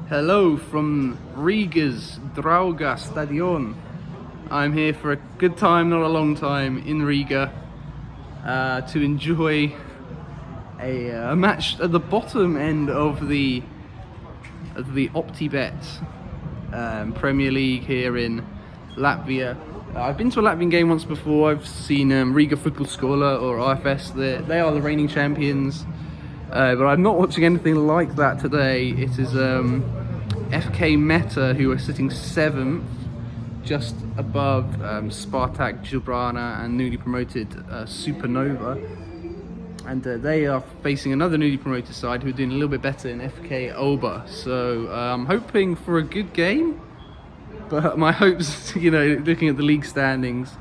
Hello from Riga's Drauga Stadion. I'm here for a good time, not a long time, in Riga to enjoy a match at the bottom end of the Optibet Premier League here in Latvia. I've been to a Latvian game once before. I've seen Riga Football Scholar or IFS. They are the reigning champions. But I'm not watching anything like that today. It is FK Meta, who are sitting 7th, just above Spartak Ljubljana and newly promoted Supernova. And they are facing another newly promoted side who are doing a little bit better in FK Oba. So I'm hoping for a good game. But my hopes, looking at the league standings,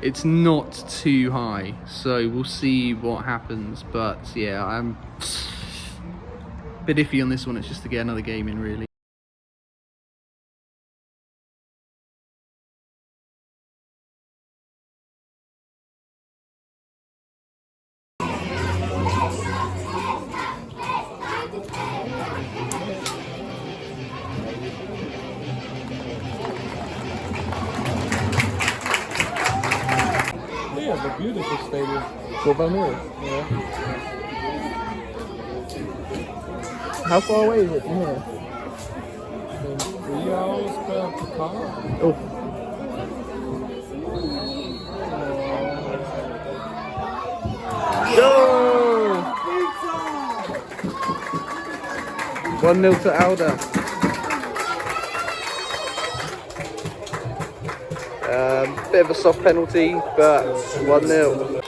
it's not too high, so we'll see what happens. But yeah, I'm a bit iffy on this one. It's just to get another game in, really. Yeah, it's a beautiful stadium. Yeah. How far away is it from here? 3 hours per car. Oh. Go! 1-0 to Alda. Bit of a soft penalty, but 1-0.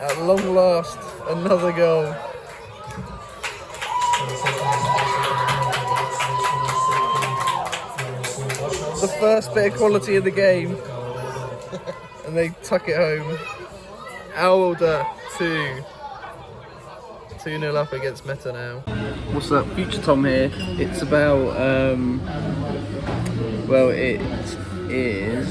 At long last, another goal. The first bit of quality of the game, and they tuck it home. Alda 2-0 up against Meta now. What's up, Future Tom here. It's about well, it is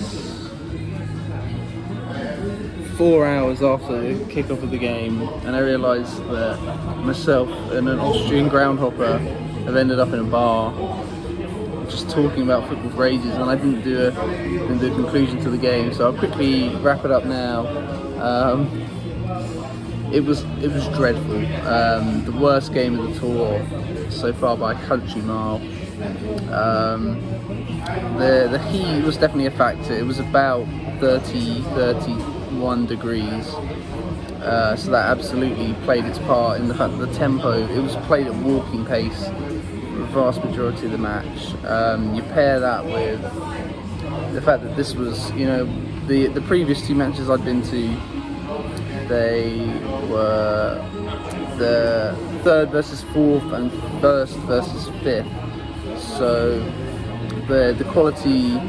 4 hours after the kickoff of the game, and I realised that myself and an Austrian groundhopper have ended up in a bar just talking about football for ages, and I didn't do a conclusion to the game, so I'll quickly wrap it up now. It was dreadful. The worst game of the tour so far by a country mile. The heat was definitely a factor. It was about 31 degrees, so that absolutely played its part in the fact that the tempo, it was played at walking pace for the vast majority of the match. You pair that with the fact that this was, the previous 2 matches I'd been to, they were the 3rd versus 4th and 1st versus 5th. So the quality,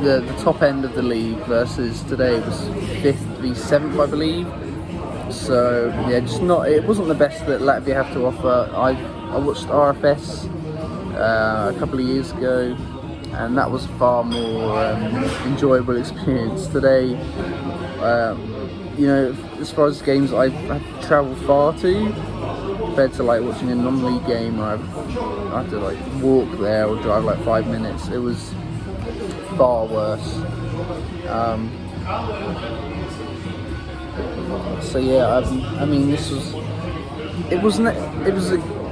the top end of the league versus today was 5th v 7th, I believe. So yeah, it wasn't the best that Latvia have to offer. I watched RFS a couple of years ago, and that was a far more enjoyable experience. Today, as far as games I've had to travel far to, compared to like watching a non-league game where I had to like walk there or drive like 5 minutes, it was far worse. So yeah, I mean, it was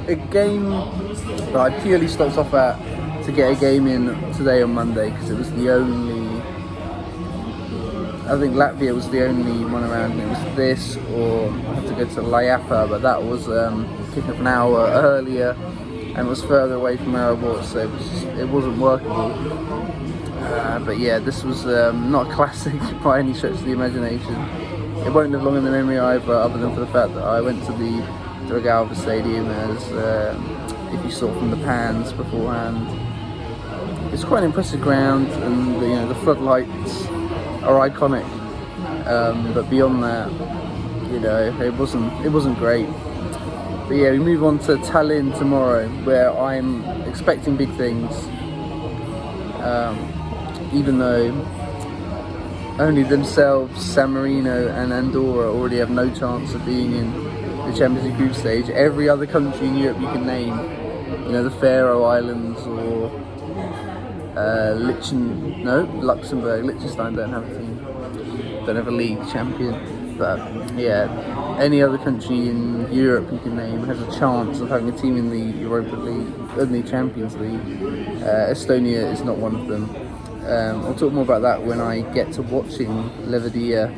a game that I purely stopped off at to get a game in today on Monday, because it was the only, I think Latvia was the only one around, and it was this, or I had to go to Liapa, but that was kicking up an hour earlier and it was further away from where I was, so it wasn't workable. But yeah, this was not a classic by any stretch of the imagination. It won't live long in the memory either, other than for the fact that I went to the Drauga Stadium, as if you saw from the pans beforehand. It's quite an impressive ground, and the floodlights are iconic. But beyond that, it wasn't great. But yeah, we move on to Tallinn tomorrow, where I'm expecting big things. even though only themselves, San Marino and Andorra already have no chance of being in the Champions League group stage. Every other country in Europe you can name, the Faroe Islands or Luxembourg, Liechtenstein don't have a team, don't have a league champion. But yeah, any other country in Europe you can name has a chance of having a team in the Europa League, in the Champions League. Estonia is not one of them. I'll talk more about that when I get to watching Levadia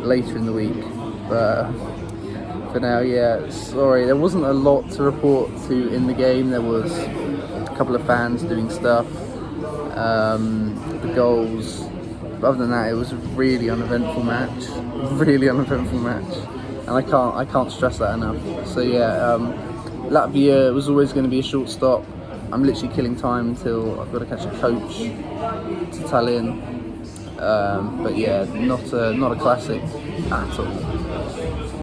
later in the week. But for now, yeah, sorry, there wasn't a lot to report to in the game. There was a couple of fans doing stuff, the goals. But other than that, it was a really uneventful match. And I can't stress that enough. So yeah, Latvia was always going to be a short stop. I'm literally killing time until I've got to catch a coach to Tallinn. But yeah, not a classic at all.